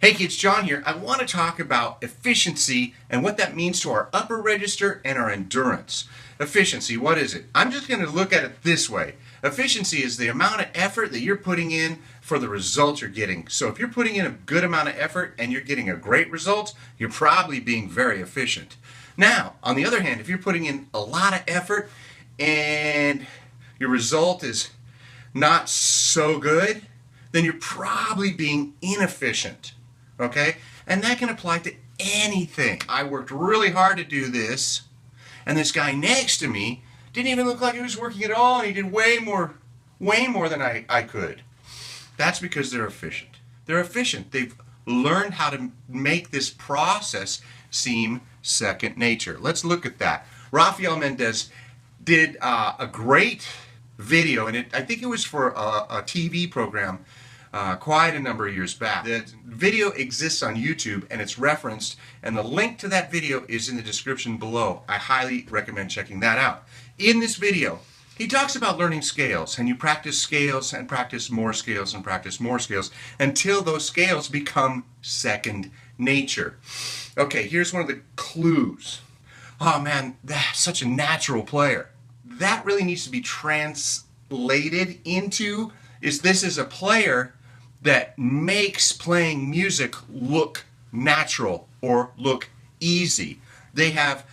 Hey kids, John here. I want to talk about efficiency and what that means to our upper register and our endurance. Efficiency, what is it? I'm just going to look at it this way. Efficiency is the amount of effort that you're putting in for the results you're getting. So if you're putting in a good amount of effort and you're getting a great result, you're probably being very efficient. Now, on the other hand, if you're putting in a lot of effort and your result is not so good, then you're probably being inefficient. Okay? And that can apply to anything. I worked really hard to do this, and this guy next to me didn't even look like he was working at all, and he did way more than I could. That's because they're efficient. They're efficient. They've learned how to make this process seem second nature. Let's look at that. Rafael Mendez did a great video, and I think it was for a TV program quite a number of years back. The video exists on YouTube and it's referenced, and the link to that video is in the description below. I highly recommend checking that out. In this video, he talks about learning scales, and you practice scales and practice more scales and practice more scales until those scales become second nature. Okay, here's one of the clues. Oh man, that's such a natural player. That really needs to be translated into this is a player that makes playing music look natural or look easy. They have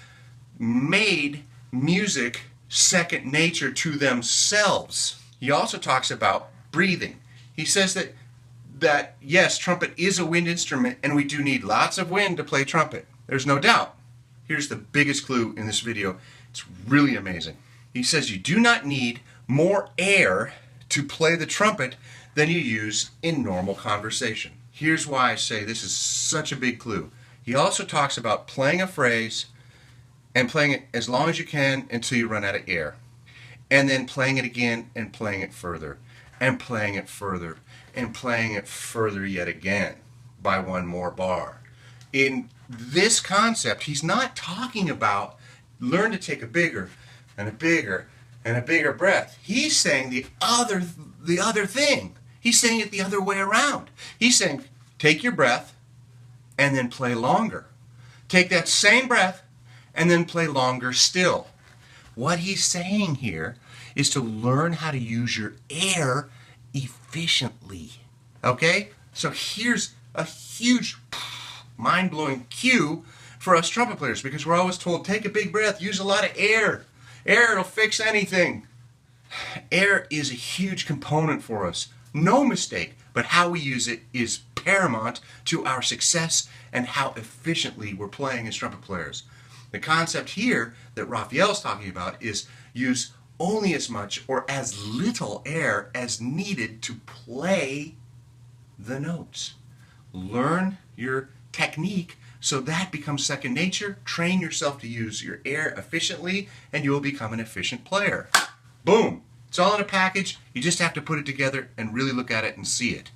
made music second nature to themselves. He also talks about breathing. He says that yes, trumpet is a wind instrument and we do need lots of wind to play trumpet. There's no doubt. Here's the biggest clue in this video. It's really amazing. He says you do not need more air to play the trumpet than you use in normal conversation. Here's why I say this is such a big clue. He also talks about playing a phrase and playing it as long as you can until you run out of air. And then playing it again and playing it further and playing it further and playing it further yet again by one more bar. In this concept, he's not talking about learn to take a bigger and a bigger and a bigger breath. He's saying the other thing. He's saying it the other way around. He's saying take your breath and then play longer. Take that same breath and then play longer still. What he's saying here is to learn how to use your air efficiently. Okay? So here's a huge mind-blowing cue for us trumpet players, because we're always told take a big breath, use a lot of air. Air will fix anything. Air is a huge component for us. No mistake, but how we use it is paramount to our success and how efficiently we're playing as trumpet players. The concept here that Raphael's talking about is use only as much or as little air as needed to play the notes. Learn your technique so that becomes second nature. Train yourself to use your air efficiently and you will become an efficient player. Boom! It's all in a package. You just have to put it together and really look at it and see it.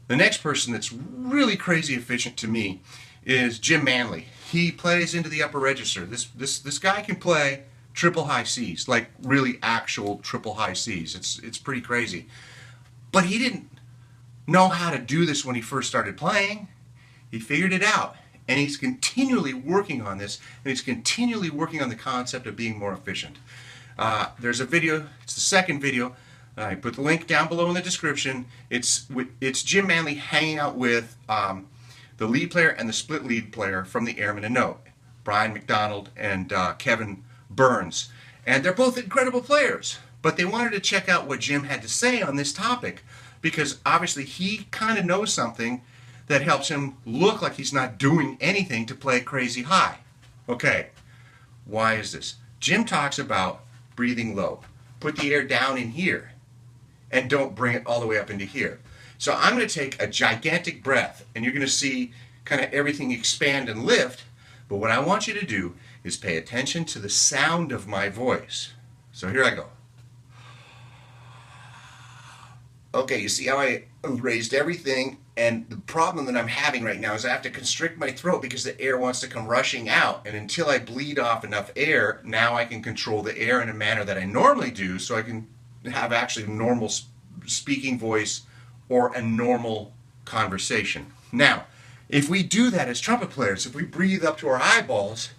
The next person that's really crazy efficient to me is Jim Manley. He plays into the upper register. This guy can play triple high C's, like really actual triple high C's. It's pretty crazy. But he didn't know how to do this when he first started playing. He figured it out. And he's continually working on this, and he's continually working on the concept of being more efficient. There's a video, it's the second video. I put the link down below in the description. It's Jim Manley hanging out with the lead player and the split lead player from the Airman and Note, Brian McDonald and Kevin Burns. And they're both incredible players, but they wanted to check out what Jim had to say on this topic, because obviously he kind of knows something that helps him look like he's not doing anything to play crazy high. Okay, why is this? Jim talks about breathing low. Put the air down in here and don't bring it all the way up into here. So I'm going to take a gigantic breath and you're going to see kind of everything expand and lift, but what I want you to do is pay attention to the sound of my voice. So here I go. Okay, you see how I raised everything, and the problem that I'm having right now is I have to constrict my throat because the air wants to come rushing out, and until I bleed off enough air, now I can control the air in a manner that I normally do, so I can have actually a normal speaking voice or a normal conversation. Now, If we do that as trumpet players, if we breathe up to our eyeballs,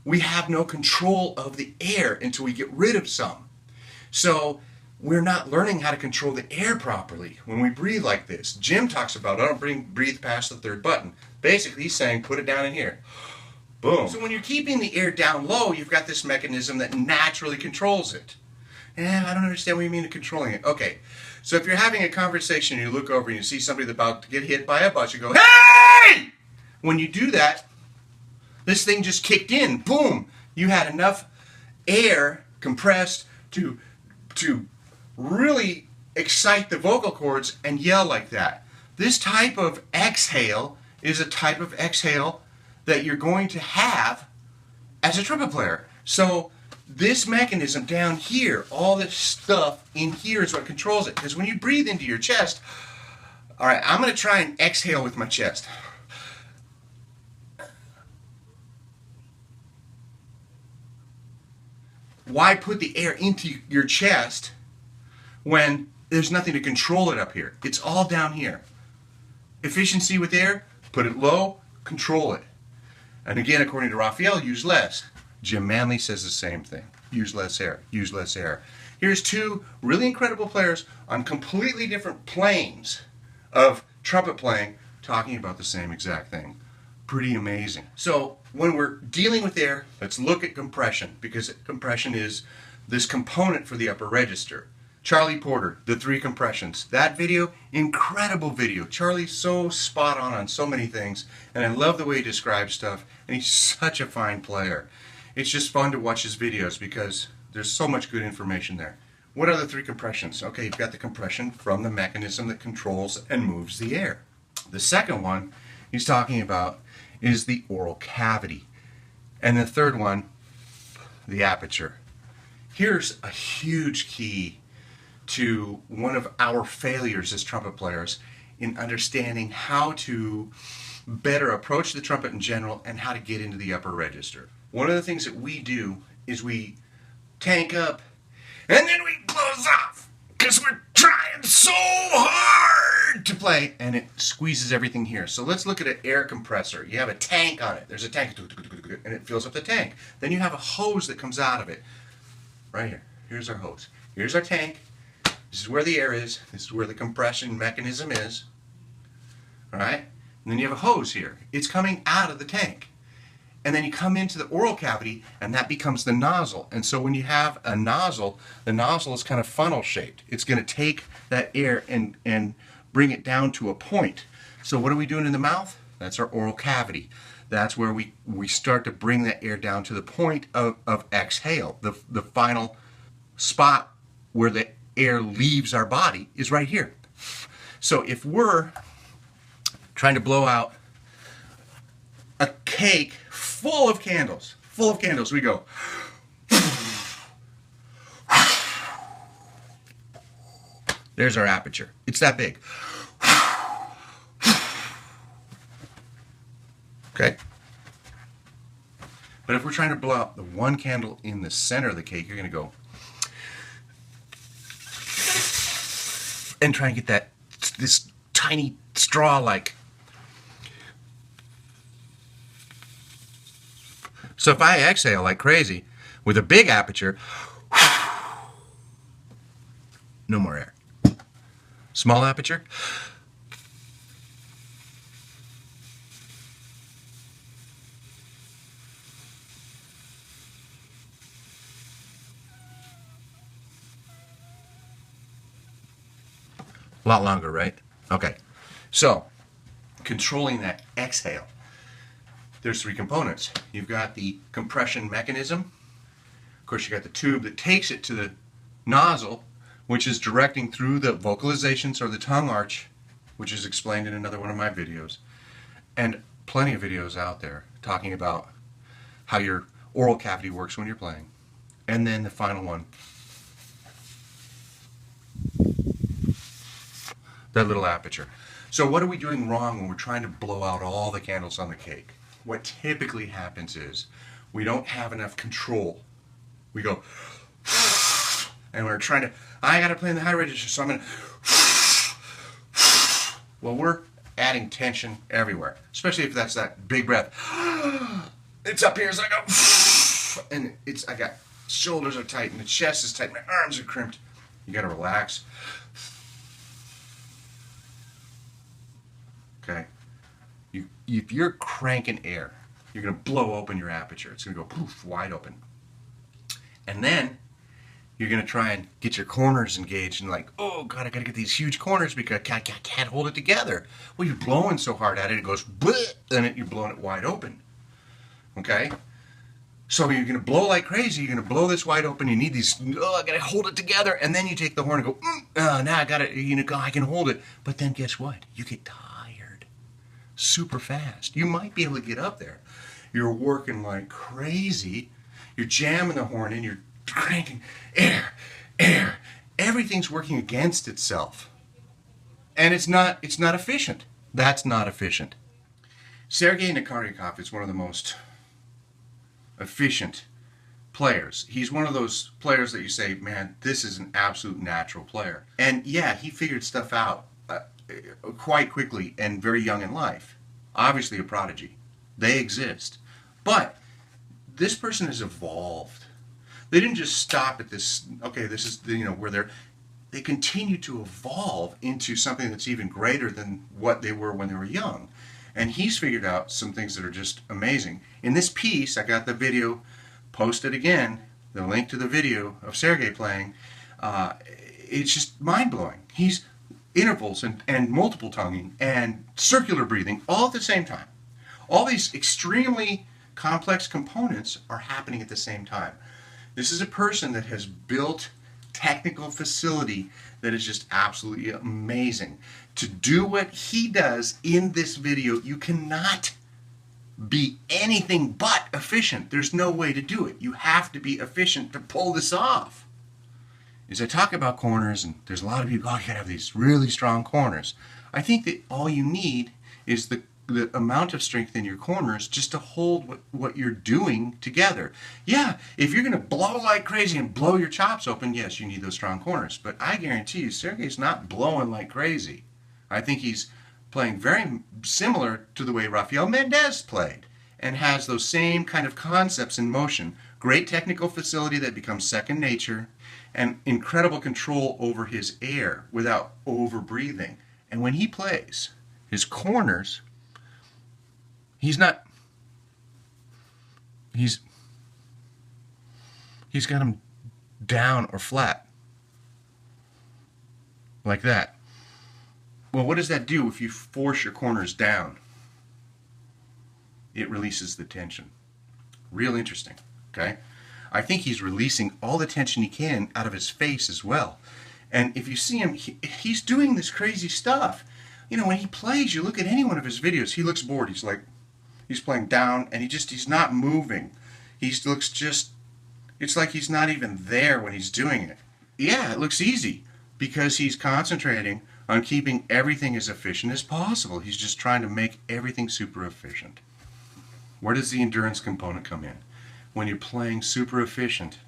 we have no control of the air until we get rid of some. So we're not learning how to control the air properly when we breathe like this. Jim talks about, I don't breathe past the third button. Basically, he's saying, put it down in here. Boom. So when you're keeping the air down low, you've got this mechanism that naturally controls it. And I don't understand what you mean controlling it. Okay, so if you're having a conversation and you look over and you see somebody that's about to get hit by a bus, you go, hey! When you do that, this thing just kicked in. Boom! You had enough air compressed to really excite the vocal cords and yell like that. This type of exhale is a type of exhale that you're going to have as a trumpet player. So this mechanism down here, all this stuff in here is what controls it. Because when you breathe into your chest, all right, I'm going to try and exhale with my chest. Why put the air into your chest when there's nothing to control it up here? It's all down here. Efficiency with air, put it low, control it. And again, according to Raphael, use less. Jim Manley says the same thing. Use less air, use less air. Here's two really incredible players on completely different planes of trumpet playing talking about the same exact thing. Pretty amazing. So when we're dealing with air, let's look at compression, because compression is this component for the upper register. Charlie Porter, the 3 compressions. That video, incredible video. Charlie's so spot on so many things, and I love the way he describes stuff, and he's such a fine player. It's just fun to watch his videos because there's so much good information there. What are the 3 compressions? Okay, you've got the compression from the mechanism that controls and moves the air. The second one he's talking about is the oral cavity. And the third one, the aperture. Here's a huge key to one of our failures as trumpet players in understanding how to better approach the trumpet in general and how to get into the upper register. One of the things that we do is we tank up and then we close off because we're trying so hard to play and it squeezes everything here. So let's look at an air compressor. You have a tank on it. There's a tank and it fills up the tank. Then you have a hose that comes out of it. Right here. Here's our hose. Here's our tank. This is where the air is. This is where the compression mechanism is. Alright? And then you have a hose here. It's coming out of the tank. And then you come into the oral cavity and that becomes the nozzle. And so when you have a nozzle, the nozzle is kind of funnel shaped. It's going to take that air and bring it down to a point. So what are we doing in the mouth? That's our oral cavity. That's where we start to bring that air down to the point of exhale. The final spot where the air leaves our body is right here. So if we're trying to blow out a cake full of candles, we go. There's our aperture. It's that big. Okay? But if we're trying to blow out the one candle in the center of the cake, you're going to go and try and get this tiny straw-like. So if I exhale like crazy with a big aperture, no more air. Small aperture. A lot longer, right? Okay. So, controlling that exhale. There's 3 components. You've got the compression mechanism. Of course, you got the tube that takes it to the nozzle, which is directing through the vocalizations or the tongue arch, which is explained in another one of my videos. And plenty of videos out there talking about how your oral cavity works when you're playing. And then the final one, that little aperture. So what are we doing wrong when we're trying to blow out all the candles on the cake? What typically happens is we don't have enough control. We go, and we're trying to, I got to play in the high register, so I'm going to, well, we're adding tension everywhere, especially if that's that big breath. It's up here, so I go, and I got shoulders are tight and the chest is tight, my arms are crimped. You got to relax. Okay? If you're cranking air, you're going to blow open your aperture. It's going to go poof, wide open. And then you're going to try and get your corners engaged and like, oh God, I got to get these huge corners because I can't hold it together. Well, you're blowing so hard at it, it goes, bleh, and you're blowing it wide open. Okay? So you're going to blow like crazy. You're going to blow this wide open. You need these, I got to hold it together. And then you take the horn and go, now I got it, I can hold it. But then guess what? You get tired super fast. You might be able to get up there. You're working like crazy. You're jamming the horn in. You're cranking air. Everything's working against itself. And it's not efficient. That's not efficient. Sergei Nakaryakov is one of the most efficient players. He's one of those players that you say, man, this is an absolute natural player. And yeah, he figured stuff out quite quickly and very young in life. Obviously a prodigy. They exist. But this person has evolved. They didn't just stop at this, okay, this is, where they continue to evolve into something that's even greater than what they were when they were young. And he's figured out some things that are just amazing. In this piece, I got the video posted again, the link to the video of Sergei playing. It's just mind-blowing. He's intervals and multiple tonguing and circular breathing all at the same time. All these extremely complex components are happening at the same time. This is a person that has built technical facility that is just absolutely amazing. To do what he does in this video, you cannot be anything but efficient. There's no way to do it. You have to be efficient to pull this off. As I talk about corners, and there's a lot of people, oh, you gotta have these really strong corners. I think that all you need is the amount of strength in your corners just to hold what you're doing together. Yeah, if you're going to blow like crazy and blow your chops open, yes, you need those strong corners. But I guarantee you, Sergei's not blowing like crazy. I think he's playing very similar to the way Rafael Mendez played and has those same kind of concepts in motion. Great technical facility that becomes second nature and incredible control over his air without over-breathing. And when he plays, his corners, he's got them down or flat. Like that. Well, what does that do if you force your corners down? It releases the tension. Real interesting, okay? I think he's releasing all the tension he can out of his face as well. And if you see him, he's doing this crazy stuff. When he plays, you look at any one of his videos, he looks bored. He's like, he's playing down, and he's not moving. He looks just, it's like he's not even there when he's doing it. Yeah, it looks easy because he's concentrating on keeping everything as efficient as possible. He's just trying to make everything super efficient. Where does the endurance component come in? When you're playing super efficient,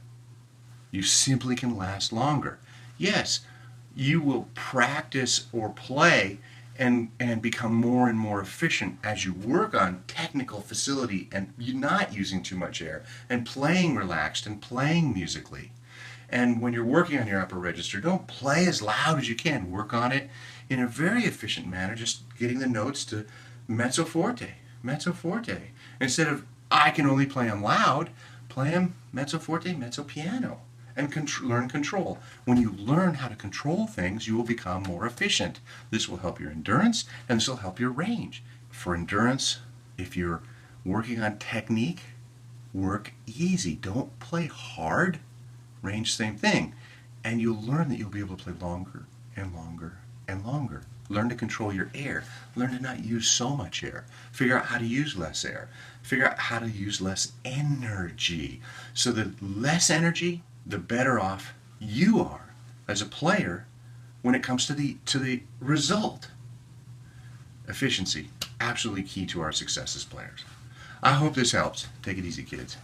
you simply can last longer. Yes, you will practice or play and become more and more efficient as you work on technical facility and you're not using too much air and playing relaxed and playing musically. And when you're working on your upper register, don't play as loud as you can. Work on it in a very efficient manner, just getting the notes to mezzo forte, mezzo forte. Instead of, I can only play them loud, play them mezzo forte, mezzo piano, and learn control. When you learn how to control things, you will become more efficient. This will help your endurance, and this will help your range. For endurance, if you're working on technique, work easy. Don't play hard. Range, same thing. And you'll learn that you'll be able to play longer and longer and longer. Learn to control your air. Learn to not use so much air. Figure out how to use less air. Figure out how to use less energy. So the less energy, the better off you are as a player when it comes to the result. Efficiency, absolutely key to our success as players. I hope this helps. Take it easy, kids.